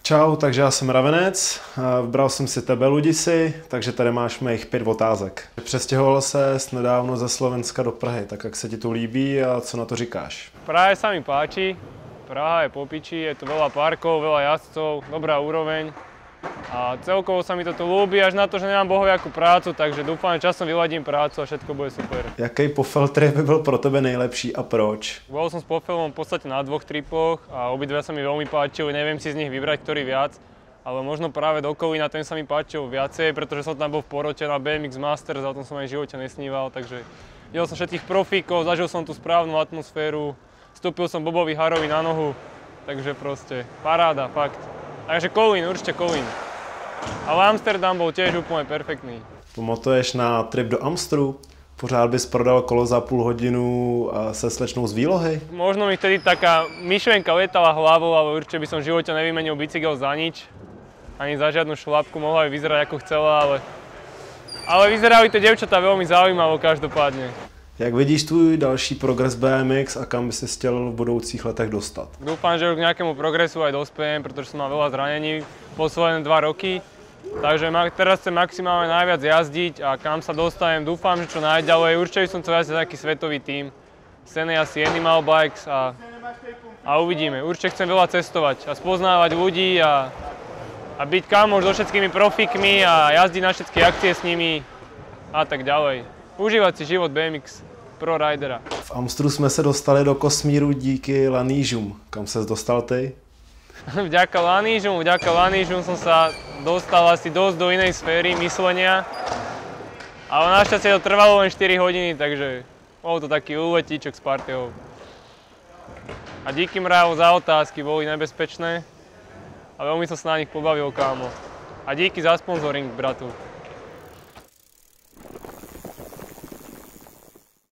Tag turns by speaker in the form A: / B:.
A: Čau, takže já jsem Ravenec, vybral jsem si tebe, Ludisi, takže tady máš mých 5 otázek. Přestěhoval ses nedávno ze Slovenska do Prahy, tak jak se ti tu líbí a co na to říkáš?
B: Praha sa mi páči, Praha je po piči, je tu veľa parkov, veľa jazdcov, dobrá úroveň a celkovo sa mi to tu ľúbi, až na to, že nemám bohoviakú prácu, takže dúfam, že časom vyladím prácu a všetko bude super.
A: Jaký pofel trip by byl pro tebe nejlepší a proč?
B: Bol som s Pofelom v podstate na 2 tripoch a obidve sa mi veľmi páčili, neviem si z nich vybrať, ktorý viac, ale možno práve do Kolína ten sa mi páčil viacej, pretože som tam bol v porote na BMX Masters a o tom som aj v živote nesníval, takže videl som všetkých profíkov, zažil som tú správnu atmosféru, vstúpil som Bobovi Harovi na nohu, takže proste paráda, fakt. Takže Kolín, určite Kolín. Ale Amsterdam bol tiež úplne perfektný.
A: Pamatuješ na trip do Amstru? Pořád bys prodal kolo za půl hodinu se slečnou z výlohy?
B: Možno mi vtedy taká myšlienka lietala hlavou, ale určite by som v živote nevymenil bicykel za nič. Ani za žiadnu šlapku, mohla aj vyzerať ako chcela, ale vyzerali tie dievčatá veľmi zaujímavo každopádne.
A: Jak vidíš tvůj další progres BMX a kam by si chtěl v budoucích letech dostat?
B: Dúfam, že k nejakému progresu aj dospejem, pretože som mal veľa zranení posledné 2 roky. Takže teraz chcem maximálne najviac jazdiť a kam sa dostanem, dúfam, že čo najďalej. Určite by som chcel jazdiť taký svetový tím. Scény asi Animal Bikes a uvidíme. Určite chcem veľa cestovať a spoznávať ľudí a byť kamoš so všetkými profíkmi a jazdiť na všetky akcie s nimi a tak ďalej. Užívať si život BMX pro ridera.
A: V Amstru jsme se dostali do kosmíru díky lanížům. Kam ses dostal ty?
B: Vďaka lanížum som sa dostal asi dosť do inej sféry myslenia. Ale našťastie to trvalo len 4 hodiny, takže bol to taký úletíček s partiou. A díky Mrávo za otázky, boli nebezpečné. A veľmi som sa na nich pobavil, kámo. A díky za sponzoring, bratu.